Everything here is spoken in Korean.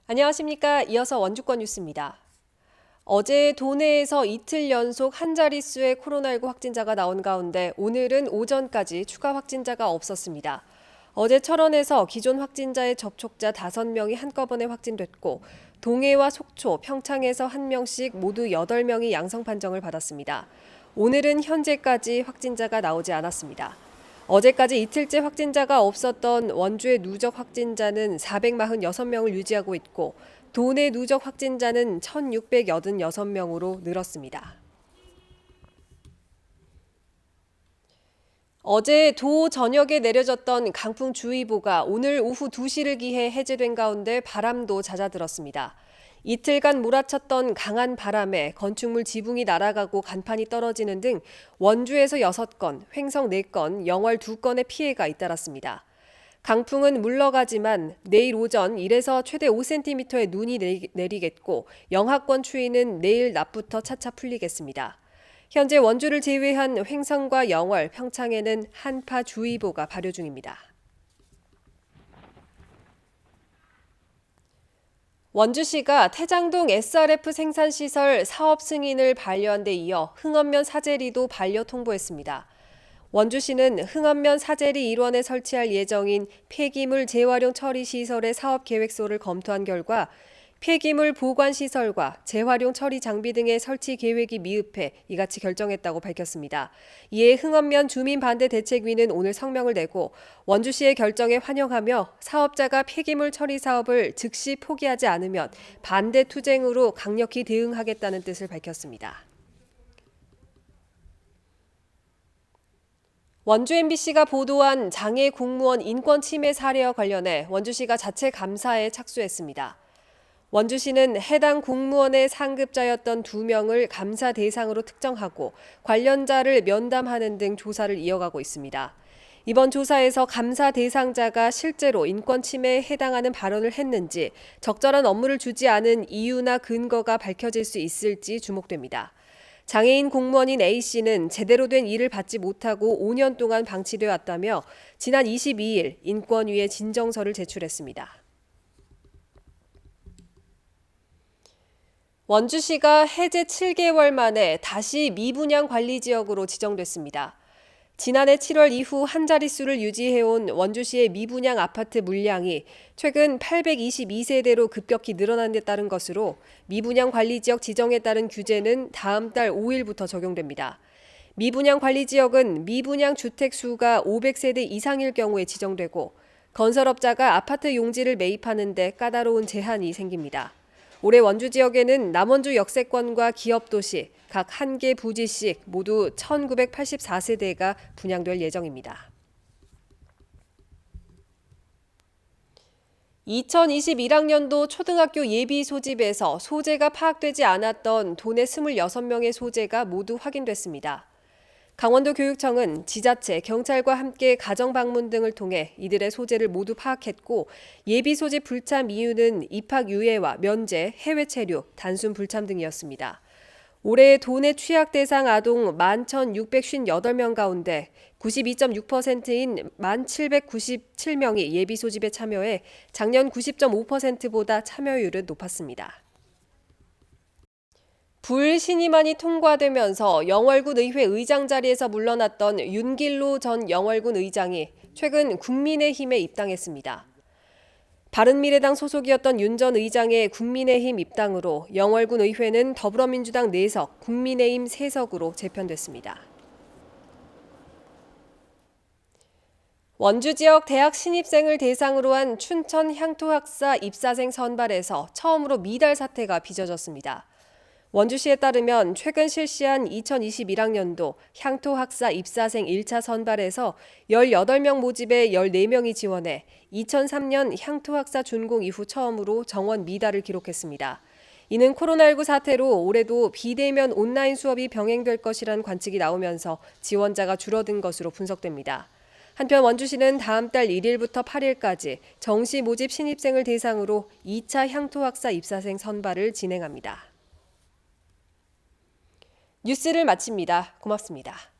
안녕하십니까. 이어서 원주권 뉴스입니다. 어제 도내에서 이틀 연속 한 자릿수의 코로나19 확진자가 나온 가운데 오늘은 오전까지 추가 확진자가 없었습니다. 어제 철원에서 기존 확진자의 접촉자 5명이 한꺼번에 확진됐고 동해와 속초, 평창에서 1명씩 모두 8명이 양성 판정을 받았습니다. 오늘은 현재까지 확진자가 나오지 않았습니다. 어제까지 이틀째 확진자가 없었던 원주의 누적 확진자는 446명을 유지하고 있고 도내 누적 확진자는 1,686명으로 늘었습니다. 어제 도 전역에 내려졌던 강풍주의보가 오늘 오후 2시를 기해 해제된 가운데 바람도 잦아들었습니다. 이틀간 몰아쳤던 강한 바람에 건축물 지붕이 날아가고 간판이 떨어지는 등 원주에서 6건, 횡성 4건, 영월 2건의 피해가 잇따랐습니다. 강풍은 물러가지만 내일 오전 1에서 최대 5cm의 눈이 내리겠고 영하권 추위는 내일 낮부터 차차 풀리겠습니다. 현재 원주를 제외한 횡성과 영월, 평창에는 한파주의보가 발효 중입니다. 원주시가 태장동 SRF 생산시설 사업 승인을 반려한 데 이어 흥엄면 사제리도 반려 통보했습니다. 원주시는 흥엄면 사제리 일원에 설치할 예정인 폐기물 재활용 처리 시설의 사업 계획서를 검토한 결과 폐기물 보관 시설과 재활용 처리 장비 등의 설치 계획이 미흡해 이같이 결정했다고 밝혔습니다. 이에 흥엄면 주민반대대책위는 오늘 성명을 내고 원주시의 결정에 환영하며 사업자가 폐기물 처리 사업을 즉시 포기하지 않으면 반대 투쟁으로 강력히 대응하겠다는 뜻을 밝혔습니다. 원주 MBC가 보도한 장애 공무원 인권 침해 사례와 관련해 원주시가 자체 감사에 착수했습니다. 원주시는 해당 공무원의 상급자였던 2명을 감사 대상으로 특정하고 관련자를 면담하는 등 조사를 이어가고 있습니다. 이번 조사에서 감사 대상자가 실제로 인권 침해에 해당하는 발언을 했는지 적절한 업무를 주지 않은 이유나 근거가 밝혀질 수 있을지 주목됩니다. 장애인 공무원인 A씨는 제대로 된 일을 받지 못하고 5년 동안 방치되어 왔다며 지난 22일 인권위에 진정서를 제출했습니다. 원주시가 해제 7개월 만에 다시 미분양 관리지역으로 지정됐습니다. 지난해 7월 이후 한 자릿수를 유지해온 원주시의 미분양 아파트 물량이 최근 822세대로 급격히 늘어난 데 따른 것으로 미분양 관리지역 지정에 따른 규제는 다음 달 5일부터 적용됩니다. 미분양 관리지역은 미분양 주택 수가 500세대 이상일 경우에 지정되고 건설업자가 아파트 용지를 매입하는 데 까다로운 제한이 생깁니다. 올해 원주 지역에는 남원주 역세권과 기업도시 각 1개 부지씩 모두 1984세대가 분양될 예정입니다. 2021학년도 초등학교 예비 소집에서 소재가 파악되지 않았던 도내 26명의 소재가 모두 확인됐습니다. 강원도 교육청은 지자체, 경찰과 함께 가정 방문 등을 통해 이들의 소재를 모두 파악했고 예비 소집 불참 이유는 입학 유예와 면제, 해외 체류, 단순 불참 등이었습니다. 올해 도내 취약 대상 아동 11,658명 가운데 92.6%인 1,797명이 예비 소집에 참여해 작년 90.5%보다 참여율은 높았습니다. 불신임안이 통과되면서 영월군 의회 의장 자리에서 물러났던 윤길로 전 영월군 의장이 최근 국민의힘에 입당했습니다. 바른미래당 소속이었던 윤 전 의장의 국민의힘 입당으로 영월군 의회는 더불어민주당 4석, 국민의힘 3석으로 재편됐습니다. 원주 지역 대학 신입생을 대상으로 한 춘천 향토학사 입사생 선발에서 처음으로 미달 사태가 빚어졌습니다. 원주시에 따르면 최근 실시한 2021학년도 향토학사 입사생 1차 선발에서 18명 모집에 14명이 지원해 2003년 향토학사 준공 이후 처음으로 정원 미달을 기록했습니다. 이는 코로나19 사태로 올해도 비대면 온라인 수업이 병행될 것이란 관측이 나오면서 지원자가 줄어든 것으로 분석됩니다. 한편 원주시는 다음 달 1일부터 8일까지 정시 모집 신입생을 대상으로 2차 향토학사 입사생 선발을 진행합니다. 뉴스를 마칩니다. 고맙습니다.